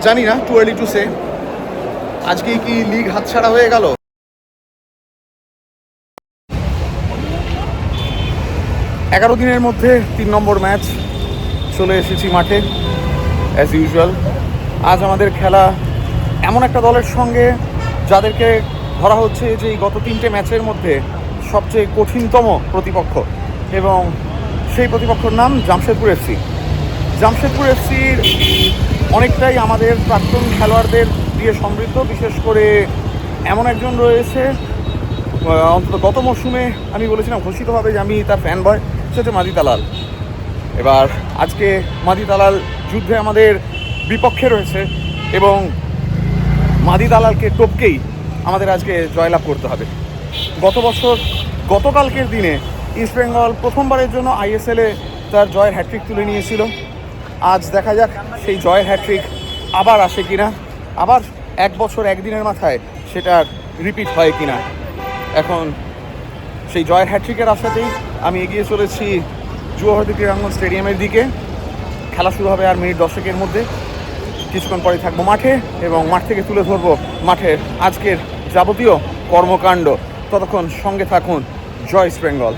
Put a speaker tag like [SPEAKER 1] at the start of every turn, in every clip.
[SPEAKER 1] জানি না, too early to say. আজকে কি লিগ হাতছাড়া হয়ে গেল? 11 দিনের মধ্যে 3 নম্বর ম্যাচ, চলে এসেছি মাঠে অ্যাজ ইউজুয়াল। আজ আমাদের খেলা এমন একটা দলের সঙ্গে যাদেরকে ধরা হচ্ছে যে এই গত 3টে ম্যাচের মধ্যে সবচেয়ে কঠিনতম প্রতিপক্ষ, এবং সেই প্রতিপক্ষর নাম জামশেদপুর এফসি। জামশেদপুর এফসির অনেকটাই আমাদের প্রাক্তন খেলোয়াড়দের দিয়ে সমৃদ্ধ। বিশেষ করে এমন একজন রয়েছে, অন্তত গত মরশুমে আমি বলেছিলাম ঘোষিতভাবে যে আমি তার ফ্যান বয়, সে হচ্ছে মাদি তালাল। এবার আজকে মাদি তালাল যুদ্ধে আমাদের বিপক্ষে রয়েছে, এবং মাদি দালালকে টপকেই আমাদের আজকে জয়লাভ করতে হবে। গতকালকের দিনে ইস্টবেঙ্গল প্রথমবারের জন্য আইএসএলে তার জয়ের হ্যাট্রিক তুলে নিয়েছিল। আজ দেখা যাক সেই জয়ের হ্যাট্রিক আবার আসে কিনা, আবার 1 বছর 1 দিনের মাথায় সেটা রিপিট হয় কিনা। এখন সেই জয়ের হ্যাট্রিকের আশাতেই আমি এগিয়ে চলেছি যুবভারতী ক্রীড়াঙ্গন স্টেডিয়ামের দিকে। খেলা শুরু হবে আর মিনিট 10-এর মধ্যে। কিছুক্ষণ পরে থাকবো মাঠে, এবং মাঠ থেকে তুলে ধরবো মাঠের আজকের যাবতীয় কর্মকাণ্ড। ততক্ষণ সঙ্গে থাকুন জয় ইস্ট বেঙ্গল।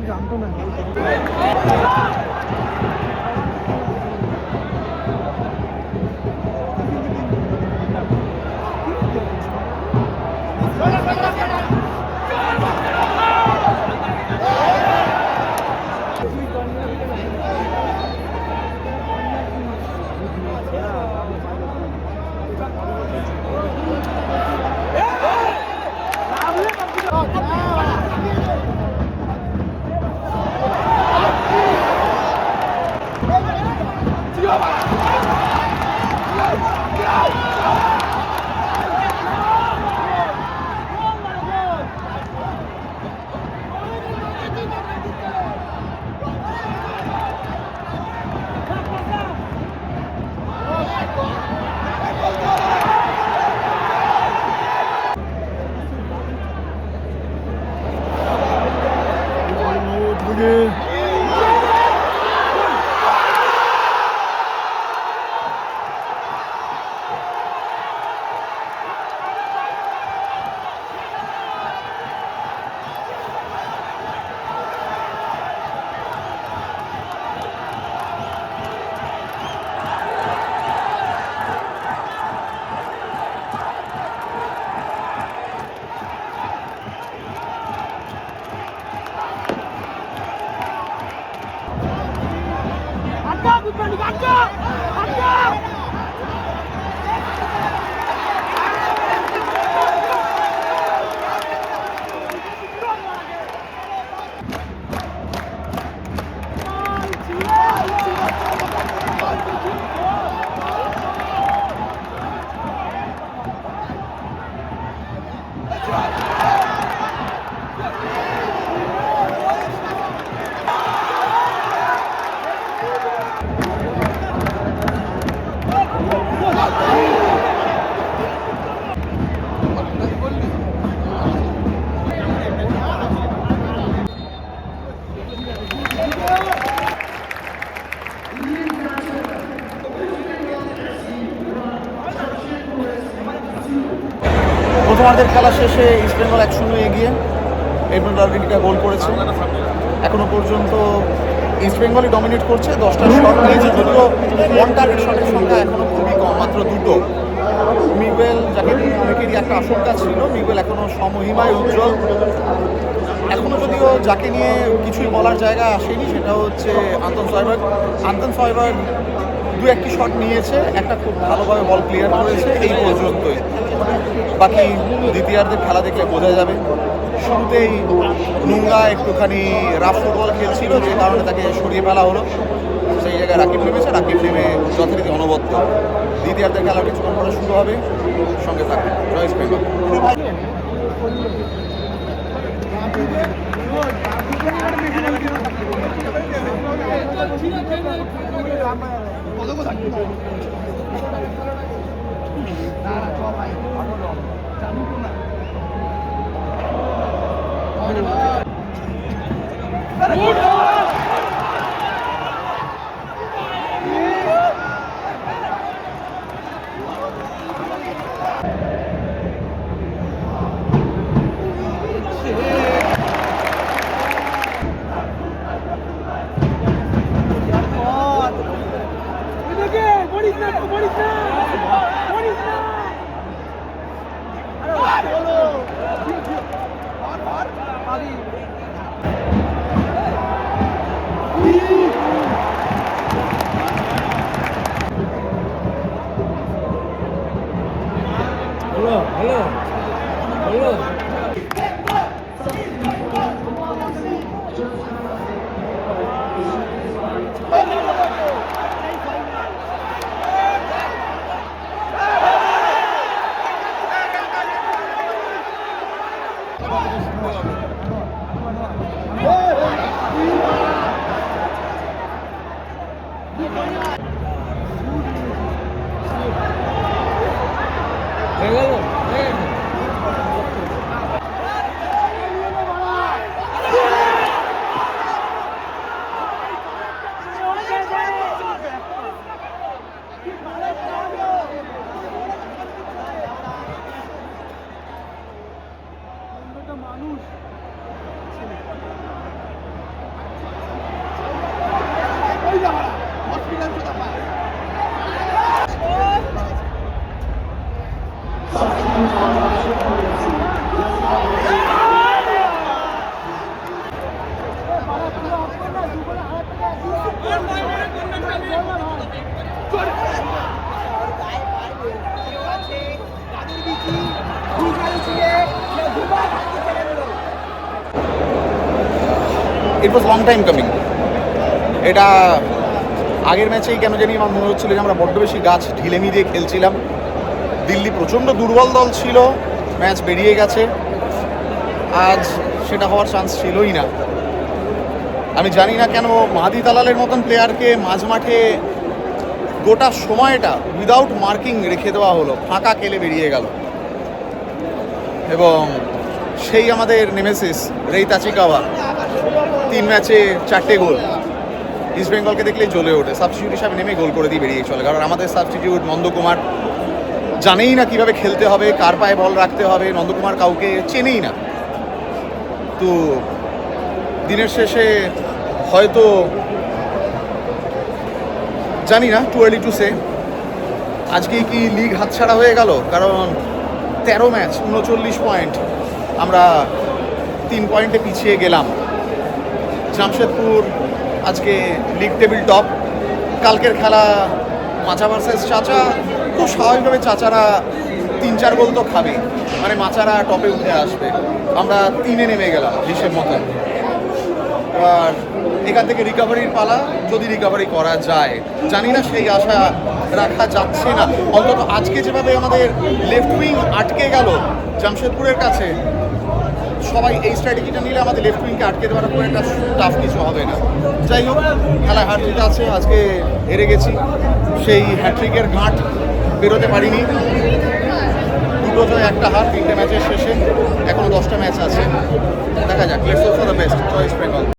[SPEAKER 1] জানতো না। প্রথমার্ধের খেলা শেষে ইস্টবেঙ্গল 1-0 এগিয়ে এডমন্ড আর্গেন্টিনা গোল করেছে। এখনো পর্যন্ত ইস্টবেঙ্গলই ডমিনেট করছে, 10টা শট নিয়েছে, যদিও অন টার্গেট শটের সংখ্যা এখনো খুবই কম, মাত্র 2টো। মিগুয়েল, যাকে অনেকেরই একটা আশঙ্কা ছিল, মিগুয়েল এখনো সমহিমায় উজ্জ্বল। এখনো যদিও যাকে নিয়ে কিছুই বলার জায়গা আসেনি, সেটা হচ্ছে আন্তন সয়বার্গ। আন্তন সয়বার্গ দু একটি শট নিয়েছে, একটা খুব ভালোভাবে বল ক্লিয়ার করেছে, এই পর্যন্তই। বাকি দ্বিতীয়ার্ধের খেলা দেখলে বোঝা যাবে। শুরুতেই নুঙ্গা একটুখানি রাফ ফুটবল খেলছিল, যে কারণে তাকে সরিয়ে ফেলা হলো। সেই জায়গায় রাকিব নেমেছে, রাকিব নেমে যথারীতি অনবদ্য। দ্বিতীয়ার্ধের খেলা কিছুক্ষণ পরে শুরু হবে, সঙ্গে থাকবে জয় east Bengal. It was long time coming. এটা আগের ম্যাচেই কেন জানি আমার মনে হচ্ছিল যে আমরা বড্ড বেশি গাছ ঢিলেমি দিয়ে খেলছিলাম। দিল্লি প্রচণ্ড দুর্বল দল ছিল, ম্যাচ বেরিয়ে গেছে। আজ সেটা হওয়ার চান্স ছিলই না। আমি জানি না কেন মাহাদি তালালের মতন প্লেয়ারকে মাঝ মাঠে গোটা সময়টা উইদাউট মার্কিং রেখে দেওয়া হলো, ফাঁকা খেলে বেরিয়ে গেল। এবং সেই আমাদের নেমেসিস রেই তাচিকাওয়া 3 ম্যাচে 4টে গোল। ইস্ট বেঙ্গলকে দেখলেই জ্বলে ওঠে, সাবস্টিটিউট হিসাবে নেমে গোল করে দিয়ে বেরিয়ে চলে। কারণ আমাদের সাবস্টিটিউট নন্দকুমার জানেই না কিভাবে খেলতে হবে, কার পায়ে বল রাখতে হবে। নন্দকুমার কাউকে চেনেই না। তো দিনের শেষে হয়তো জানি না, টু আর্লি টু সে, আজকেই কি লিগ হাতছাড়া হয়ে গেল? কারণ 13 ম্যাচ 39 পয়েন্ট, আমরা 3 পয়েন্টে পিছিয়ে গেলাম। জামশেদপুর আজকে লিগ টেবিল টপ, কালকের খেলা মাচা ভার্সেস চাচা, খুব স্বাভাবিকভাবে চাচারা 3-4 গোল তো খাবে, মানে মাচারা টপে উঠে আসবে। আমরা 3-এ নেমে গেলাম হিসেব মতন। আর এখান থেকে রিকভারির পালা, যদি রিকভারি করা যায়, জানি না সেই আশা রাখা যাচ্ছে না। অন্তত আজকে যেভাবে আমাদের লেফট উইং আটকে গেল জামশেদপুরের কাছে, সবাই এই স্ট্র্যাটেজিটা নিলে আমাদের লেফট উইংকে আটকে দেওয়ার খুব একটা টাফ কিছু হবে না। যাই হোক, খেলায় হার জিত আছে, আজকে হেরে গেছি, সেই হ্যাট্রিকের ঘাট বেরোতে পারিনি। 2 জয় 1 হার 3টে ম্যাচের শেষে, এখনো 10টা ম্যাচ আছে, দেখা যাক। Let's hope for the best. জয় ইস্ট বেঙ্গল।